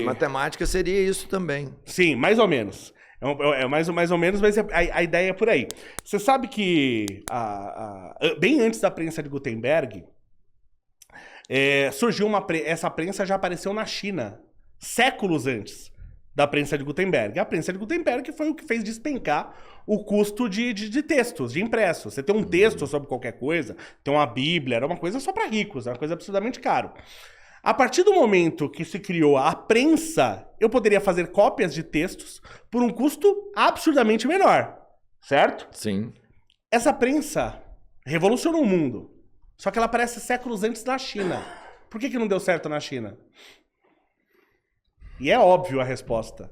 Matemática seria isso também. Sim, mais ou menos. É mais ou menos, mas a ideia é por aí. Você sabe que bem antes da prensa de Gutenberg, surgiu essa prensa já apareceu na China, séculos antes da prensa de Gutenberg. A prensa de Gutenberg foi o que fez despencar o custo de textos, de impressos. Você tem um texto sobre qualquer coisa, tem uma Bíblia, era uma coisa só para ricos, era uma coisa absurdamente caro. A partir do momento que se criou a prensa, eu poderia fazer cópias de textos por um custo absurdamente menor, certo? Sim. Essa prensa revolucionou o mundo, só que ela aparece séculos antes na China. Por que não deu certo na China? E é óbvio a resposta.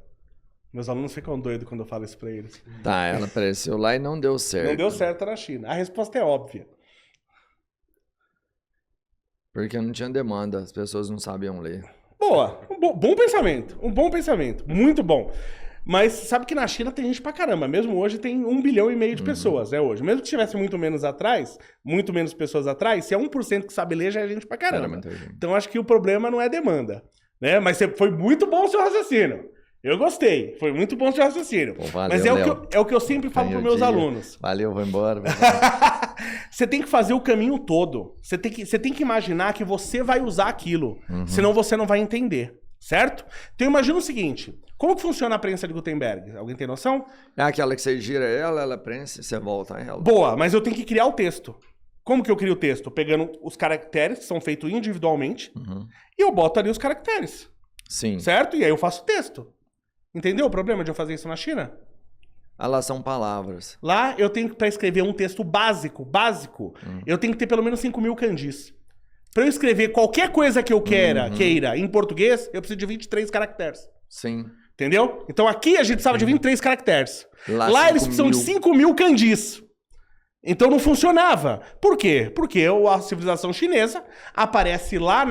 Meus alunos ficam doidos quando eu falo isso pra eles. Tá, ela apareceu lá e não deu certo. Não deu certo na China. A resposta é óbvia. Porque não tinha demanda, as pessoas não sabiam ler. Boa, bom pensamento, um bom pensamento, muito bom. Mas sabe que na China tem gente pra caramba, mesmo hoje tem 1,5 bilhão de pessoas, né, hoje. Mesmo que tivesse muito menos pessoas atrás, se é 1% que sabe ler, já é gente pra caramba. Então acho que o problema não é demanda, né? Mas foi muito bom o seu raciocínio. Eu gostei, foi muito bom o seu raciocínio. Pô, valeu, mas é o que eu sempre falo para meus alunos. Valeu, vou embora. Você tem que fazer o caminho todo. Você tem que imaginar que você vai usar aquilo, senão você não vai entender, certo? Então imagina o seguinte, como que funciona a prensa de Gutenberg? Alguém tem noção? É aquela que você gira ela prensa e você volta ela. Boa, mas eu tenho que criar o texto. Como que eu crio o texto? Pegando os caracteres, que são feitos individualmente, e eu boto ali os caracteres. Sim. Certo? E aí eu faço o texto. Entendeu o problema de eu fazer isso na China? Lá são palavras. Lá eu tenho que, para escrever um texto básico, eu tenho que ter pelo menos 5.000 kanjis. Para eu escrever qualquer coisa que eu queira em português, eu preciso de 23 caracteres. Sim. Entendeu? Então aqui a gente precisava de 23 caracteres. Lá eles precisam de 5.000 kanjis. Então não funcionava. Por quê? Porque a civilização chinesa aparece lá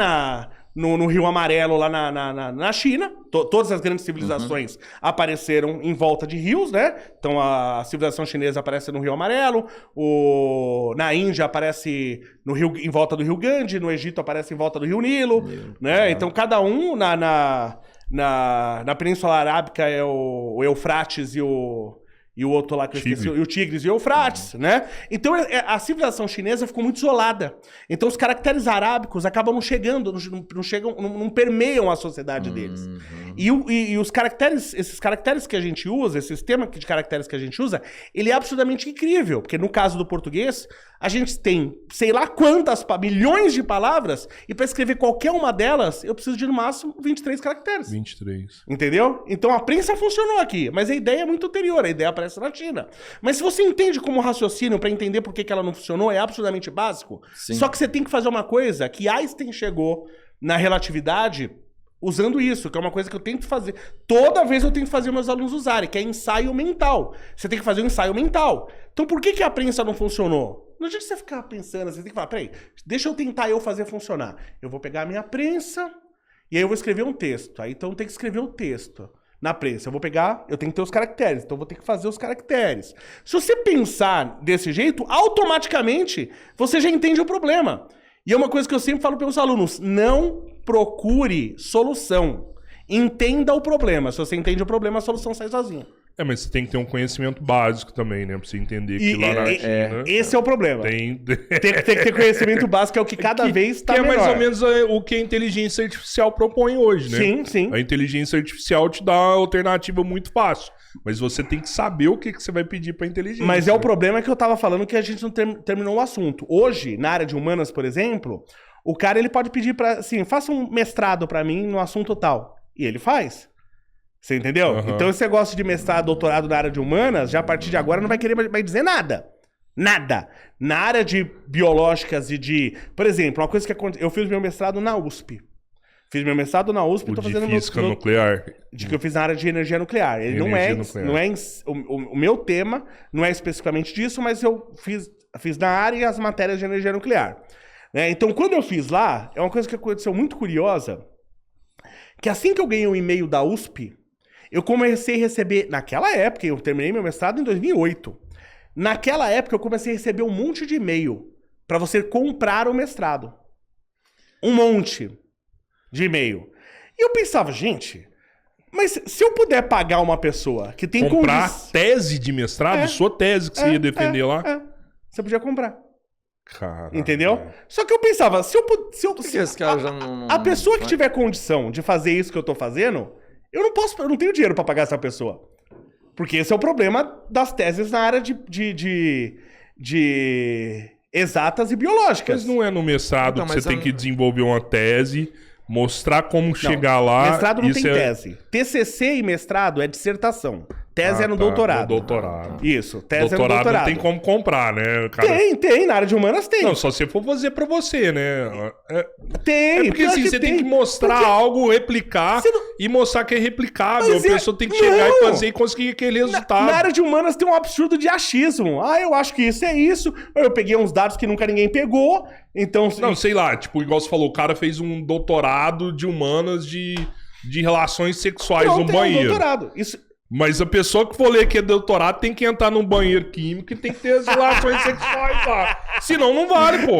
no Rio Amarelo, lá na China. Todas as grandes civilizações apareceram em volta de rios, né? Então a civilização chinesa aparece no Rio Amarelo, na Índia aparece em volta do Rio Gange, no Egito aparece em volta do Rio Nilo, né? Então cada um na Península Arábica é o Eufrates e o outro lá que eu esqueci, o Tigres e o Eufrates, né? Então a civilização chinesa ficou muito isolada. Então os caracteres arábicos acabam não chegando, não permeiam a sociedade deles. E os caracteres, esses caracteres que a gente usa, esse sistema de caracteres que a gente usa, ele é absolutamente incrível, porque no caso do português, a gente tem sei lá quantas milhões de palavras, e para escrever qualquer uma delas, eu preciso de no máximo 23 caracteres. 23. Entendeu? Então a prensa funcionou aqui, mas a ideia é muito anterior, a ideia aparece na China. Mas se você entende como raciocínio para entender por que ela não funcionou, é absolutamente básico. Sim. Só que você tem que fazer uma coisa que Einstein chegou na relatividade usando isso, que é uma coisa que eu tenho que fazer. Toda vez eu tenho que fazer meus alunos usarem, que é ensaio mental. Você tem que fazer um ensaio mental. Então por que a prensa não funcionou? Não adianta você ficar pensando, você tem que falar, peraí, deixa eu tentar fazer funcionar. Eu vou pegar a minha prensa e aí eu vou escrever um texto. Aí então tem que escrever o texto na prensa. Eu tenho que ter os caracteres, então eu vou ter que fazer os caracteres. Se você pensar desse jeito, automaticamente você já entende o problema. E é uma coisa que eu sempre falo para os alunos, não procure solução. Entenda o problema. Se você entende o problema, a solução sai sozinha. Mas você tem que ter um conhecimento básico também, né? Pra você entender que lá na China... Esse é o problema. Tem que ter conhecimento básico, que é o que cada vez está melhor. Que é mais ou menos o que a inteligência artificial propõe hoje, né? Sim, sim. A inteligência artificial te dá uma alternativa muito fácil. Mas você tem que saber o que você vai pedir pra inteligência. Mas o problema que eu tava falando que a gente não terminou o assunto. Hoje, na área de humanas, por exemplo, o cara ele pode pedir assim, faça um mestrado pra mim no assunto tal. E ele faz. Você entendeu? Então, se você gosta de mestrado, doutorado na área de humanas, já a partir de agora não vai querer mais dizer nada. Nada. Na área de biológicas e de... Por exemplo, uma coisa que aconteceu... Eu fiz meu mestrado na USP. Fiz meu mestrado na USP e tô fazendo física nuclear. Que eu fiz na área de energia nuclear. Ele não é o meu tema não é especificamente disso, mas eu fiz na área e as matérias de energia nuclear. Né? Então, quando eu fiz lá, é uma coisa que aconteceu muito curiosa, que assim que eu ganhei um e-mail da USP, eu comecei a receber, naquela época, eu terminei meu mestrado em 2008. Naquela época, eu comecei a receber um monte de e-mail para você comprar o mestrado. Um monte de e-mail. E eu pensava, gente, mas se eu puder pagar uma pessoa que tem Comprar tese de mestrado, sua tese que você ia defender lá? Você podia comprar. Caralho. Entendeu? Só que eu pensava, a pessoa que tiver condição de fazer isso que eu tô fazendo, eu não tenho dinheiro pra pagar essa pessoa. Porque esse é o problema das teses na área de exatas e biológicas. Mas não é no mestrado que você tem que desenvolver uma tese, mostrar como chegar lá. Mestrado não tem tese. TCC e mestrado é dissertação. Tese é no doutorado. No doutorado. Isso, tese doutorado é no doutorado. Não tem como comprar, né, cara? Tem. Na área de humanas tem. Não, só se for fazer pra você, né? Tem. Porque assim, você tem que mostrar algo, replicar e mostrar que é replicável. A pessoa tem que chegar e fazer e conseguir aquele resultado. Na área de humanas tem um absurdo de achismo. Eu acho que isso é isso. Eu peguei uns dados que nunca ninguém pegou. Então... Não, sei lá. Tipo, igual você falou, o cara fez um doutorado de humanas de relações sexuais no banheiro. Doutorado. Isso... Mas a pessoa que for ler que é doutorado tem que entrar num banheiro químico e tem que ter as relações sexuais lá. Senão não vale, pô.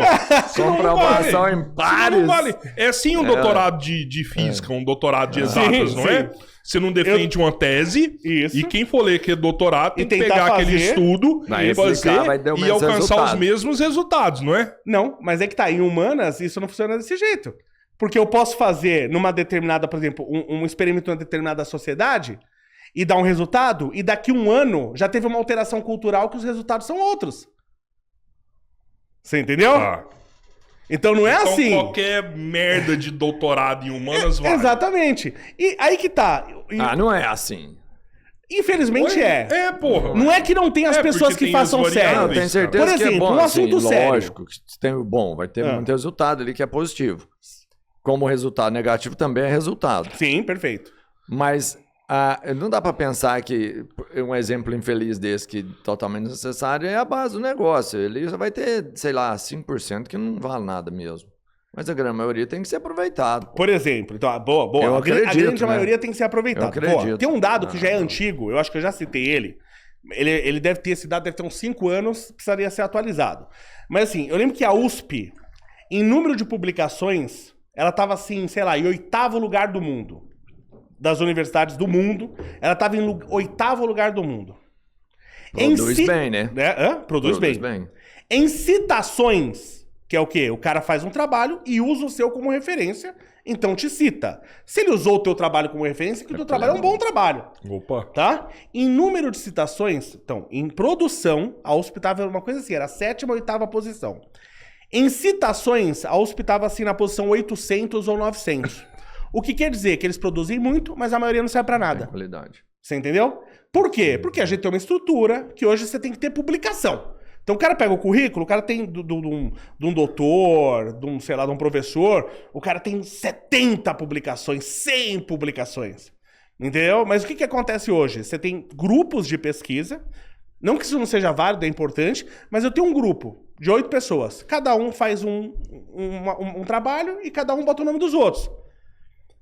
Comprovação em pares. Não vale. É assim um doutorado de física, um doutorado de exatas, não é? Você não defende uma tese e quem for ler que é doutorado tem que pegar aquele estudo e fazer e alcançar os mesmos resultados, não é? Não, mas é que tá, em humanas isso não funciona desse jeito. Porque eu posso fazer numa determinada, por exemplo, um experimento numa determinada sociedade e dar um resultado, e daqui um ano já teve uma alteração cultural que os resultados são outros. Você entendeu? Então não é então, assim. Qualquer merda de doutorado em humanas vale. Exatamente. E aí que tá. Não é assim. Infelizmente É, porra. Não é que não tem as pessoas que façam sério. Não, tenho certeza por exemplo, que é bom, um assunto assim, sério. Lógico, vai ter muito resultado ali que é positivo. Como resultado negativo também é resultado. Sim, perfeito. Mas não dá pra pensar que um exemplo infeliz desse que totalmente necessário é a base do negócio. Ele vai ter, sei lá, 5% que não vale nada mesmo. Mas a grande maioria tem que ser aproveitado. Por exemplo, então, boa. Eu acredito, a grande maioria tem que ser aproveitado. Eu acredito. Tem um dado que já é antigo, eu acho que eu já citei ele. Ele deve ter, esse dado deve ter uns 5 anos, precisaria ser atualizado. Mas assim, eu lembro que a USP, em número de publicações, ela tava assim, sei lá, em 8º lugar do mundo. Das universidades do mundo, ela estava em 8º lugar do mundo. Produz bem, né? Produz bem. Em citações, que é o quê? O cara faz um trabalho e usa o seu como referência, então te cita. Se ele usou o teu trabalho como referência, que o teu trabalho é um bom trabalho. Opa. Tá? Em número de citações, então, em produção, a USP estava uma coisa assim, era a 7ª ou 8ª posição. Em citações, a USP estava assim na posição 800 ou 900. O que quer dizer que eles produzem muito, mas a maioria não serve pra nada. Tem qualidade. Você entendeu? Por quê? Porque a gente tem uma estrutura que hoje você tem que ter publicação. Então o cara pega o currículo, o cara tem de um doutor, de um professor, o cara tem 70 publicações, 100 publicações. Entendeu? Mas o que acontece hoje? Você tem grupos de pesquisa, não que isso não seja válido, é importante, mas eu tenho um grupo de 8 pessoas. Cada um faz um trabalho e cada um bota o nome dos outros.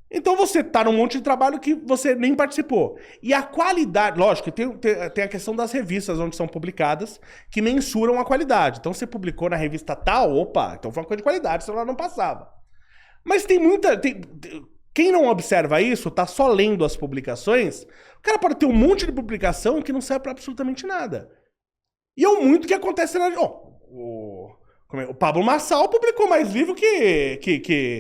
Então você tá num monte de trabalho que você nem participou. E a qualidade, lógico, tem a questão das revistas onde são publicadas, que mensuram a qualidade. Então você publicou na revista tal, então foi uma coisa de qualidade, senão ela não passava. Mas tem muita... Quem não observa isso, tá só lendo as publicações, o cara pode ter um monte de publicação que não serve pra absolutamente nada. E é muito que acontece na... O Pablo Marçal publicou mais livro que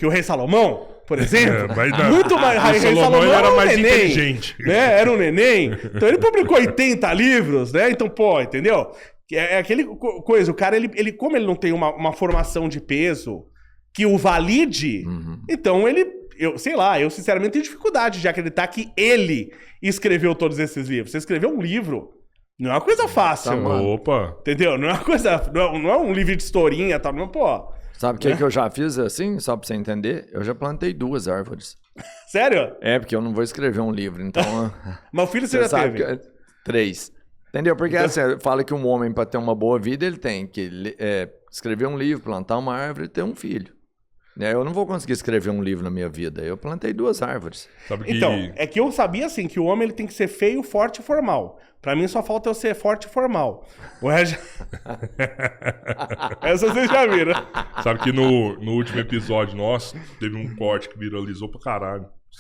o Rei Salomão, por exemplo. Muito mais. O Rei Salomão era mais inteligente. Né? Era um neném. Então ele publicou 80 livros, né? Então, entendeu? É aquele coisa, o cara, como ele não tem uma formação de peso que o valide, então eu sinceramente tenho dificuldade de acreditar que ele escreveu todos esses livros. Você escreveu um livro... Não é uma coisa fácil. Opa! Entendeu? Não é uma coisa... Não é um livro de historinha, tá? Não, Sabe o que eu já fiz assim, só pra você entender? Eu já plantei 2 árvores. Sério? Porque eu não vou escrever um livro, então... Mas o filho você já teve? 3. Entendeu? Porque assim, fala que um homem, pra ter uma boa vida, ele tem que escrever um livro, plantar uma árvore e ter um filho. Eu não vou conseguir escrever um livro na minha vida. Eu plantei 2 árvores. Então, é que eu sabia assim, que o homem ele tem que ser feio, forte e formal. Pra mim só falta eu ser forte e formal. O resto... Essa vocês já viram. Sabe que no último episódio nosso, teve um corte que viralizou pra caralho.